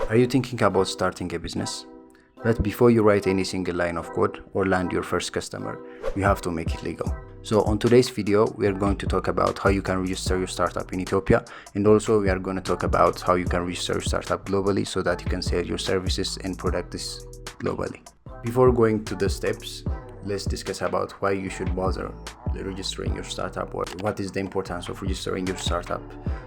Are you thinking about starting a business? But before you write any single line of code or land your first customer, you have to make it legal. So on today's video, we are going to talk about how you can register your startup in Ethiopia, and also we are going to talk about how you can register your startup globally so that you can sell your services and products globally. Before going to the steps, let's discuss about why you should bother registering your startup, or what is the importance of registering your startup.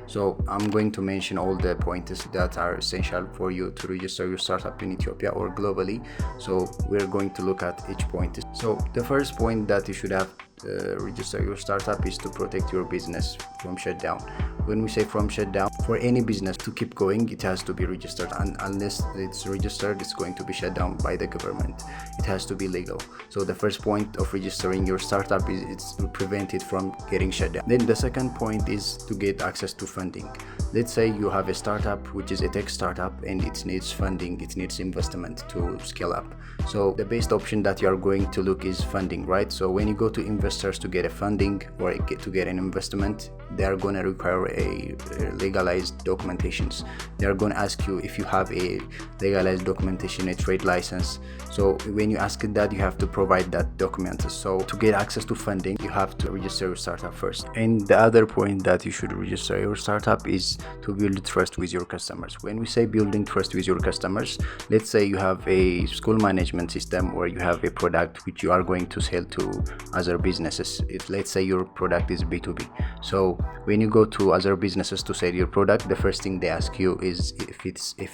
So I'm going to mention all the points that are essential for you to register your startup in Ethiopia or globally. So we're going to look at each point. So the first point that you should have register your startup is to protect your business from shutdown. When we say from shutdown, for any business to keep going, it has to be registered, and unless it's registered, it's going to be shut down by the government. It has to be legal. So the first point of registering your startup is it's to prevent it from getting shut down. Then the second point is to get access to funding. Let's say you have a startup which is a tech startup and it needs funding, it needs investment to scale up. So the best option that you are going to look is funding, right? So when you go to investors to get a funding or to get an investment, they are going to require a legalized documentations. They are going to ask you if you have a legalized documentation, a trade license. So when you ask that, you have to provide that document. So to get access to funding, you have to register your startup first. And the other point that you should register your startup is to build trust with your customers. When we say building trust with your customers, let's say you have a school management system or you have a product which you are going to sell to other businesses. Let's say your product is B2B. So when you go to other businesses to sell your product, the first thing they ask you is if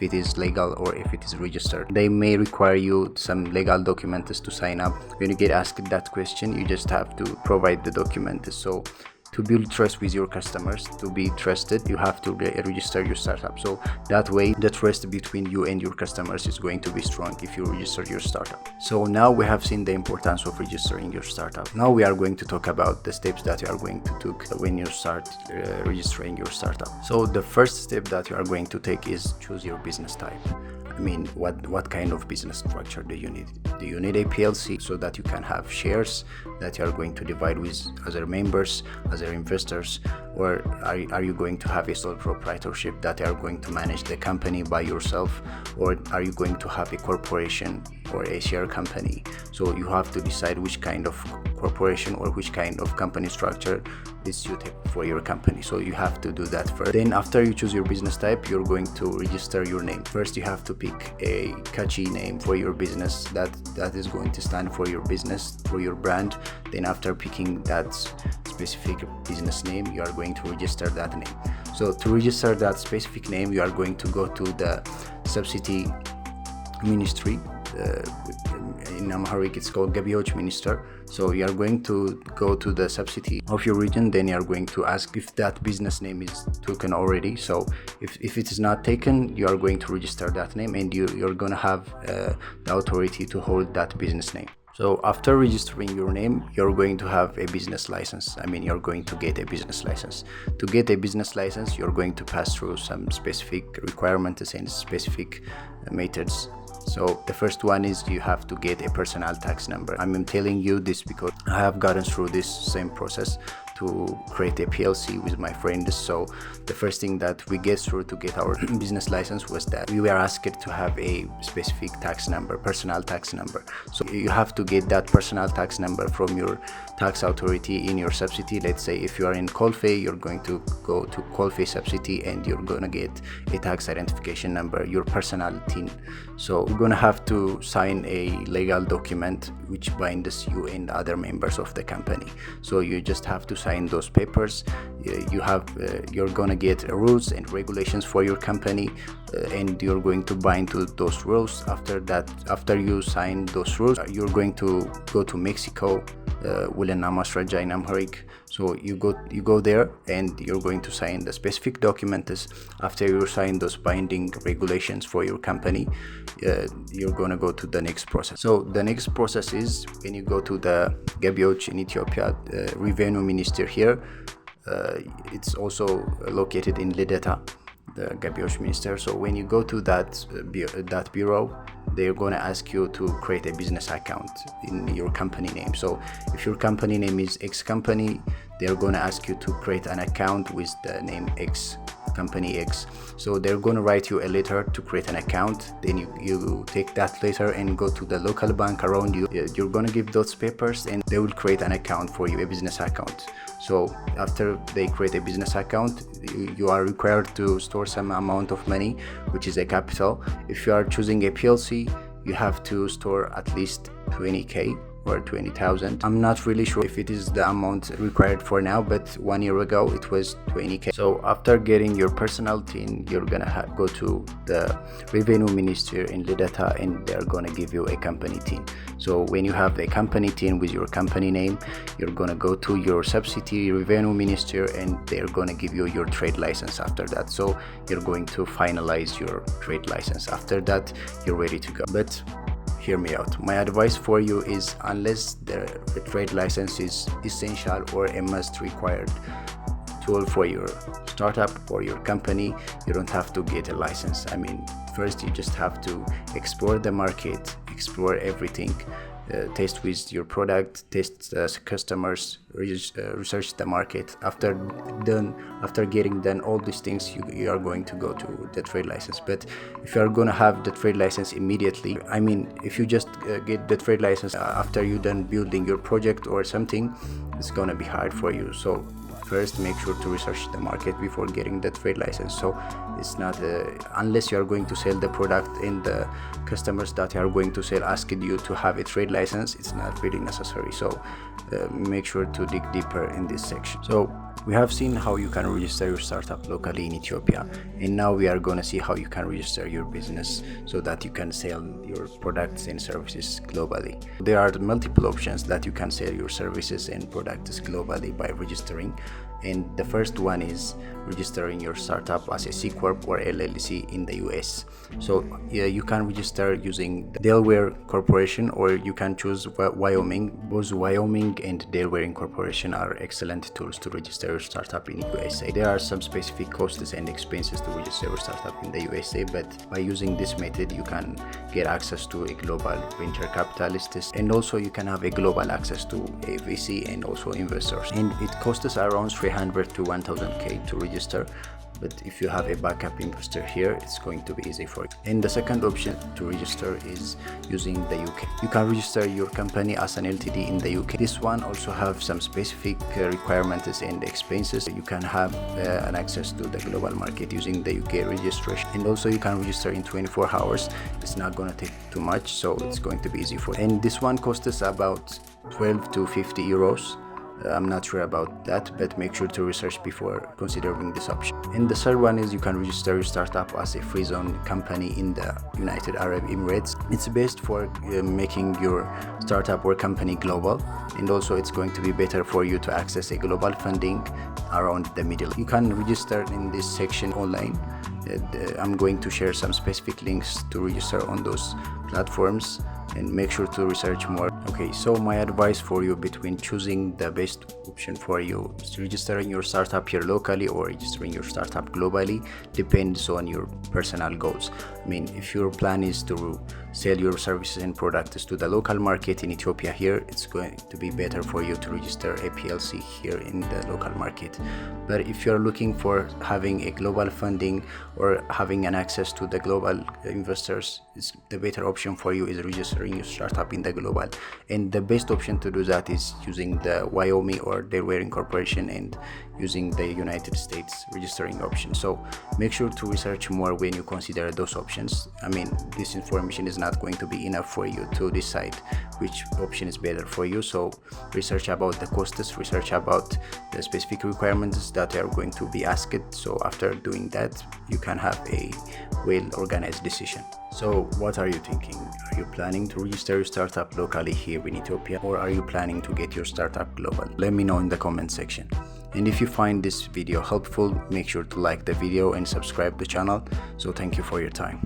it is legal or if it is registered. They may require you some legal documents to sign up. When you get asked that question, you just have to provide the documents. So to build trust with your customers, to be trusted, you have to register your startup. So that way, the trust between you and your customers is going to be strong if you register your startup. So now we have seen the importance of registering your startup. Now we are going to talk about the steps that you are going to take when you start registering your startup. So the first step that you are going to take is choose your business type. I mean, what kind of business structure do you need? Do you need a PLC so that you can have shares that you are going to divide with other members, other investors, or are you going to have a sole proprietorship that you are going to manage the company by yourself, or are you going to have a corporation or a share company? So you have to decide which kind of corporation or which kind of company structure is suited for your company. So you have to do that first. Then after you choose your business type, you're going to register your name. First, you have to pick a catchy name for your business that is going to stand for your business, for your brand. Then after picking that specific business name, you are going to register that name. So to register that specific name, you are going to go to the subsidy ministry. In Amharic it's called ገቢዎች Minister. So you are going to go to the subsidy of your region. Then you are going to ask if that business name is taken already. So if it is not taken, you are going to register that name, and you're going to have the authority to hold that business name. So after registering your name, you're going to have a business license. I mean, you're going to get a business license. To get a business license, you're going to pass through some specific requirements and specific methods. So the first one is you have to get a personal tax number. I'm telling you this because I have gotten through this same process to create a PLC with my friends. So the first thing that we get through to get our business license was that we were asked to have a specific tax number, personal tax number. So you have to get that personal tax number from your tax authority in your subsidy. Let's say if you are in Kolfe, you're going to go to Kolfe subsidy and you're going to get a tax identification number, your personal TIN. So you're going to have to sign a legal document which binds you and other members of the company. So you just have to sign those papers. You're going to get rules and regulations for your company, and you're going to bind to those rules. After you sign those rules, you're going to go to Mexico, ውልና ማስረጃ in Amharic. So you go there and you're going to sign the specific documents. After you sign those binding regulations for your company, you're going to go to the next process. So the next process is when you go to the ገቢዎች in Ethiopia, revenue minister here. It's also located in Lideta, the ገቢዎች minister. So when you go to that bureau, they're going to ask you to create a business account in your company name. So if your company name is X company, they're going to ask you to create an account with the name X company X. So they're going to write you a letter to create an account. Then you take that letter and go to the local bank around you. You're going to give those papers and they will create an account for you, a business account. So after they create a business account, you are required to store some amount of money, which is a capital. If you are choosing a PLC, you have to store at least 20k or 20,000. I'm not really sure if it is the amount required for now, but 1 year ago it was 20k. So after getting your personal TIN, you're gonna go to the revenue minister in Lidata and they're gonna give you a company TIN. So when you have a company TIN with your company name, you're gonna go to your subsidiary revenue minister and they're gonna give you your trade license after that. So you're going to finalize your trade license. After that, you're ready to go. But hear me out. My advice for you is, unless the trade license is essential or a must required tool for your startup or your company, you don't have to get a license. I mean, first you just have to explore the market, explore everything, test with your product, test customers, research the market. After getting done all these things, you are going to go to the trade license. But if you are going to have the trade license immediately, I mean, if you just get the trade license after you done building your project or something, it's gonna be hard for you. So first, make sure to research the market before getting the trade license. So it's not unless you are going to sell the product and the customers that you are going to sell asked you to have a trade license, it's not really necessary. So make sure to dig deeper in this section. So we have seen how you can register your startup locally in Ethiopia, and now we are going to see how you can register your business so that you can sell your products and services globally. There are multiple options that you can sell your services and products globally by registering. And the first one is registering your startup as a C Corp or LLC in the US. So you can register using the Delaware Corporation, or you can choose Wyoming. Both Wyoming and Delaware Incorporation are excellent tools to register your startup in USA. There are some specific costs and expenses to register your startup in the USA, but by using this method you can get access to a global venture capitalist, and also you can have a global access to a VC and also investors. And it costs around 300 to 1000k to register, but if you have a backup investor here, it's going to be easy for you. And the second option to register is using the UK. You can register your company as an LTD in the UK. This one also have some specific requirements and expenses. You can have an access to the global market using the UK registration, and also you can register in 24 hours. It's not going to take too much, so it's going to be easy for you. And this one costs us about 12 to 50 euros. I'm not sure about that, but make sure to research before considering this option. And the third one is you can register your startup as a free zone company in the United Arab Emirates. It's best for making your startup or company global, and also it's going to be better for you to access a global funding around the middle. You can register in this section online. I'm going to share some specific links to register on those platforms, and make sure to research more. Okay, so my advice for you between choosing the best option for you is registering your startup here locally or registering your startup globally depends on your personal goals. I mean, if your plan is to sell your services and products to the local market in Ethiopia here, it's going to be better for you to register a PLC here in the local market. But if you're looking for having a global funding or having an access to the global investors, the better option for you is registering your startup in the global. And the best option to do that is using the Wyoming or Delaware Incorporation and using the United States registering option. So make sure to research more when you consider those options. I mean, this information is not going to be enough for you to decide which option is better for you. So research about the costs, research about the specific requirements that are going to be asked. So after doing that, you can have a well-organized decision. So what are you thinking? Are you planning to register your startup locally here in Ethiopia, or are you planning to get your startup global? Let me know in the comment section. And if you find this video helpful, make sure to like the video and subscribe the channel. So thank you for your time.